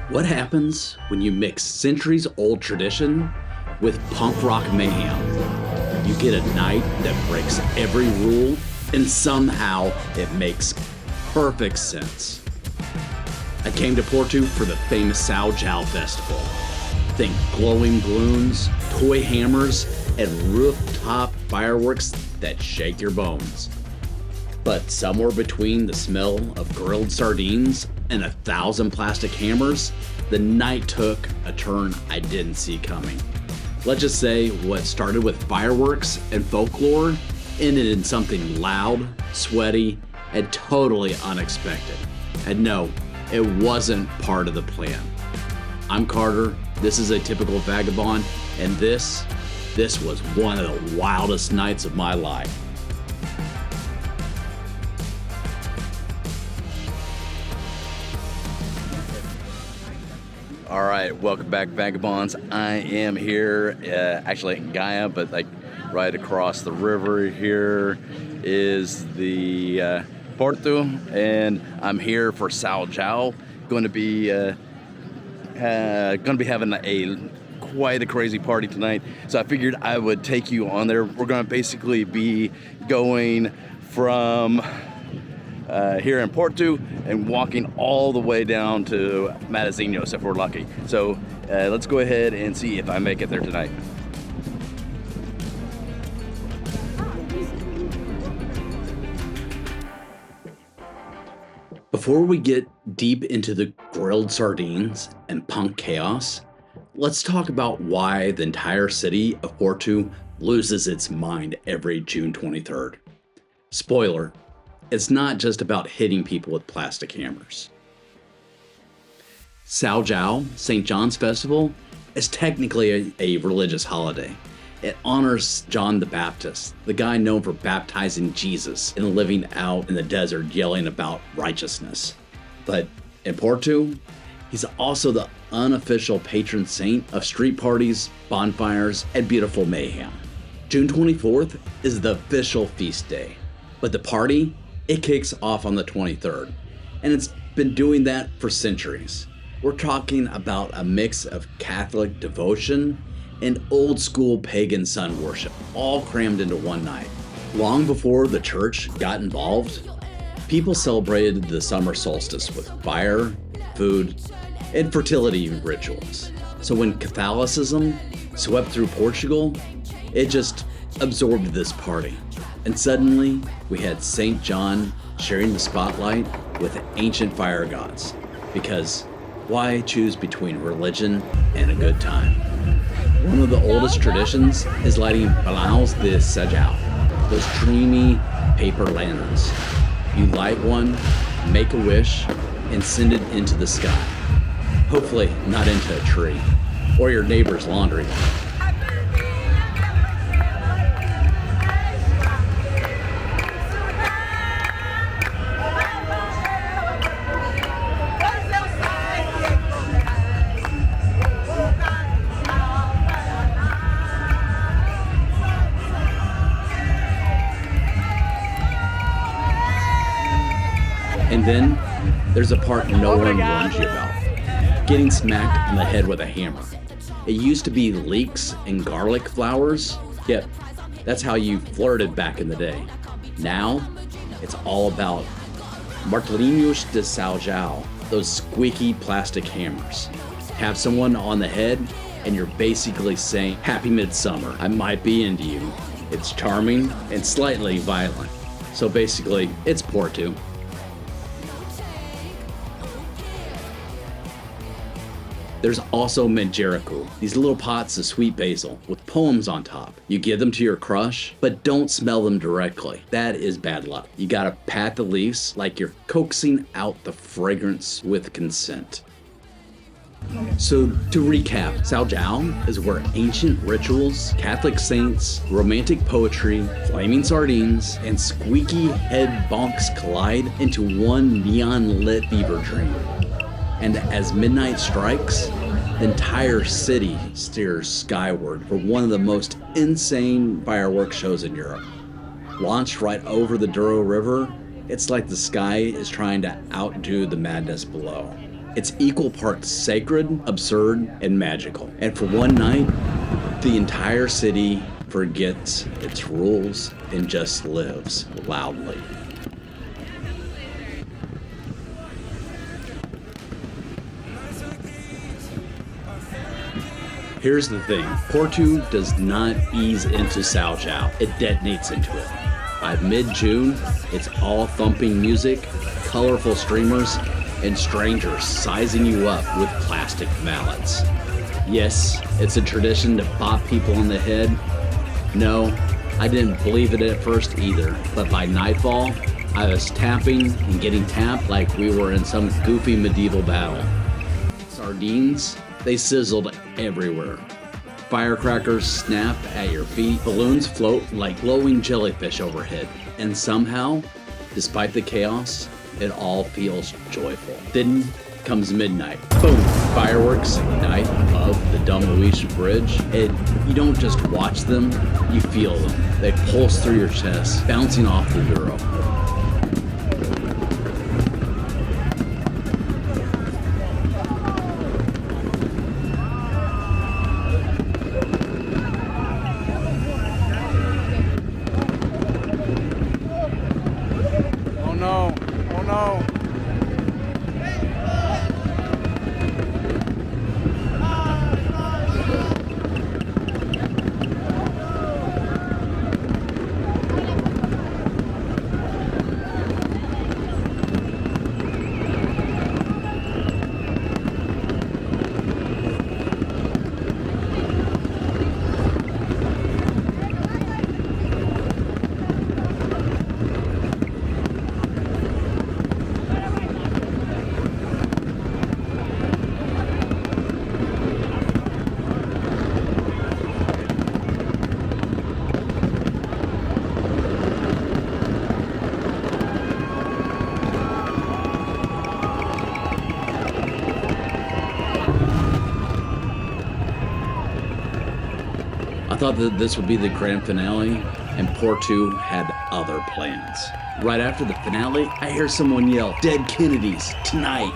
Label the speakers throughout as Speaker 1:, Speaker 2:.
Speaker 1: What happens when you mix centuries-old tradition with punk rock mayhem? You get a night that breaks every rule, and somehow it makes perfect sense. I came to Porto for the famous Sao Joao Festival. Think glowing balloons, toy hammers, and rooftop fireworks that shake your bones. But somewhere between the smell of grilled sardines and 1,000 plastic hammers, the night took a turn I didn't see coming. Let's just say what started with fireworks and folklore ended in something loud, sweaty, and totally unexpected. And no, it wasn't part of the plan. I'm Carter, this is A Typical Vagabond, and this was one of the wildest nights of my life. All right, welcome back, Vagabonds. I am here, actually in Gaia, but like right across the river here is the Porto, and I'm here for Sao Joao. Going to be having quite a crazy party tonight. So I figured I would take you on there. We're going to basically be going from here in Porto and walking all the way down to Matosinhos if we're lucky. So let's go ahead and see if I make it there tonight. Before we get deep into the grilled sardines and punk chaos, let's talk about why the entire city of Porto loses its mind every June 23rd. Spoiler, it's not just about hitting people with plastic hammers. Sao Joao, St. John's Festival, is technically a religious holiday. It honors John the Baptist, the guy known for baptizing Jesus and living out in the desert yelling about righteousness. But in Porto, he's also the unofficial patron saint of street parties, bonfires, and beautiful mayhem. June 24th is the official feast day, but the party, it kicks off on the 23rd, and it's been doing that for centuries. We're talking about a mix of Catholic devotion and old school pagan sun worship, all crammed into one night. Long before the church got involved, people celebrated the summer solstice with fire, food, and fertility rituals. So when Catholicism swept through Portugal, it just absorbed this party. And suddenly, we had St. John sharing the spotlight with ancient fire gods. Because why choose between religion and a good time? One of the oldest traditions is lighting balões de Sao Joao, those dreamy paper lanterns. You light one, make a wish, and send it into the sky. Hopefully not into a tree or your neighbor's laundry. And then there's a part no one warns you about. Getting smacked in the head with a hammer. It used to be leeks and garlic flowers. Yep, that's how you flirted back in the day. Now, it's all about martelinhos de Sao Joao, those squeaky plastic hammers. Have someone on the head and you're basically saying, "Happy Midsummer, I might be into you." It's charming and slightly violent. So basically, it's Porto. There's also manjerico, these little pots of sweet basil with poems on top. You give them to your crush, but don't smell them directly. That is bad luck. You gotta pat the leaves like you're coaxing out the fragrance with consent. So to recap, Sao Joao is where ancient rituals, Catholic saints, romantic poetry, flaming sardines, and squeaky head bonks collide into one neon-lit fever dream. And as midnight strikes, the entire city stares skyward for one of the most insane fireworks shows in Europe. Launched right over the Douro River, it's like the sky is trying to outdo the madness below. It's equal parts sacred, absurd, and magical. And for one night, the entire city forgets its rules and just lives loudly. Here's the thing, Porto does not ease into Sao Joao, it detonates into it. By mid-June, it's all thumping music, colorful streamers, and strangers sizing you up with plastic mallets. Yes, it's a tradition to bop people on the head. No, I didn't believe it at first either, but by nightfall, I was tapping and getting tapped like we were in some goofy medieval battle. Sardines, they sizzled everywhere. Firecrackers snap at your feet, balloons float like glowing jellyfish overhead, and somehow, despite the chaos, it all feels joyful. Then comes midnight. Boom! Fireworks ignite above the Dumb Bridge, and you don't just watch them, you feel them. They pulse through your chest, bouncing off the Euro. I thought that this would be the grand finale, and Porto had other plans. Right after the finale, I hear someone yell, "Dead Kennedys, tonight!"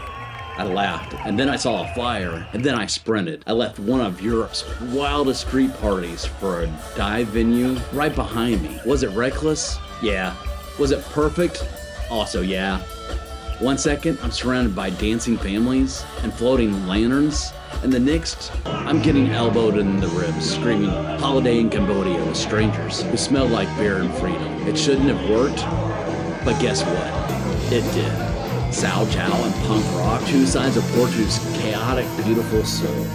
Speaker 1: I laughed, and then I saw a flyer, and then I sprinted. I left one of Europe's wildest street parties for a dive venue right behind me. Was it reckless? Yeah. Was it perfect? Also, yeah. 1 second, I'm surrounded by dancing families and floating lanterns, and the next, I'm getting elbowed in the ribs, screaming "Holiday in Cambodia" with strangers who smelled like beer and freedom. It shouldn't have worked, but guess what? It did. Sao Joao and punk rock, two sides of Porto's chaotic, beautiful soul.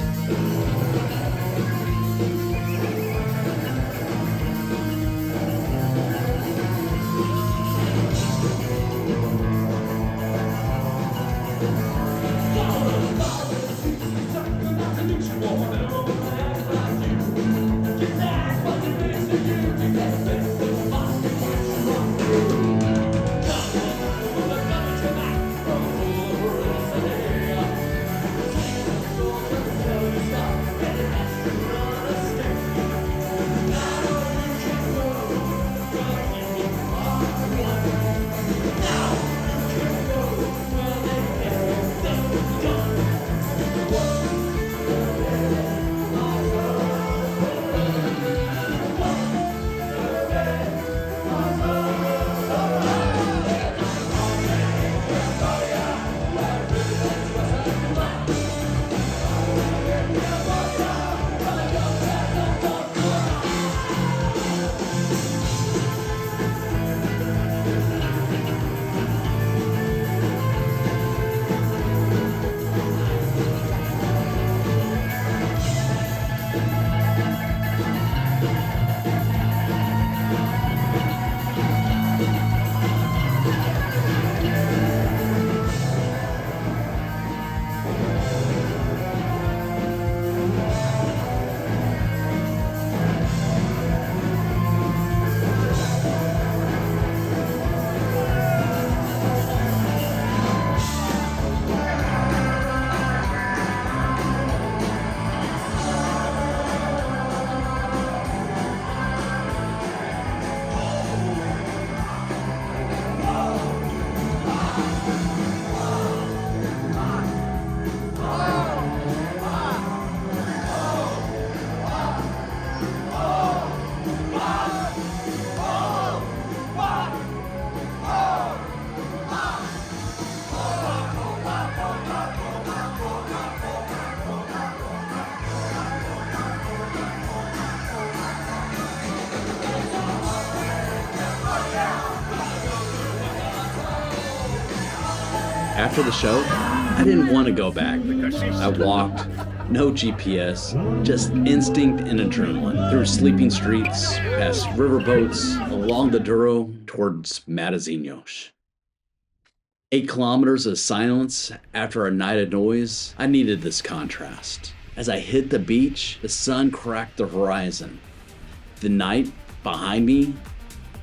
Speaker 1: after the show, I didn't want to go back. I walked, no GPS, just instinct and adrenaline, through sleeping streets, past riverboats, along the Douro towards Matosinhos. 8 kilometers of silence after a night of noise. I needed this contrast. As I hit the beach, the sun cracked the horizon. The night behind me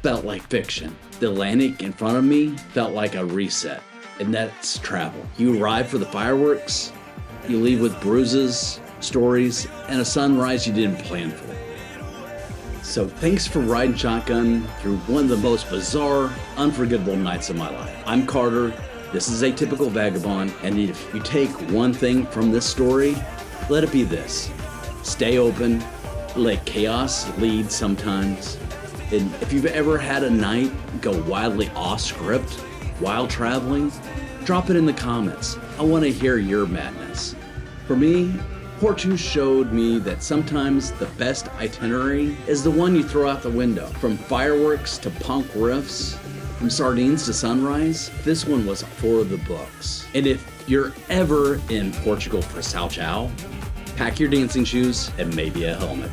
Speaker 1: felt like fiction. The Atlantic in front of me felt like a reset. And that's travel. You arrive for the fireworks, you leave with bruises, stories, and a sunrise you didn't plan for. So thanks for riding shotgun through one of the most bizarre, unforgettable nights of my life. I'm Carter, this is Atypical Vagabond, and if you take one thing from this story, let it be this. Stay open, let chaos lead sometimes. And if you've ever had a night go wildly off script while traveling, drop it in the comments. I want to hear your madness. For me, Porto showed me that sometimes the best itinerary is the one you throw out the window. From fireworks to punk riffs, from sardines to sunrise, this one was for the books. And if you're ever in Portugal for Sao Joao, pack your dancing shoes and maybe a helmet.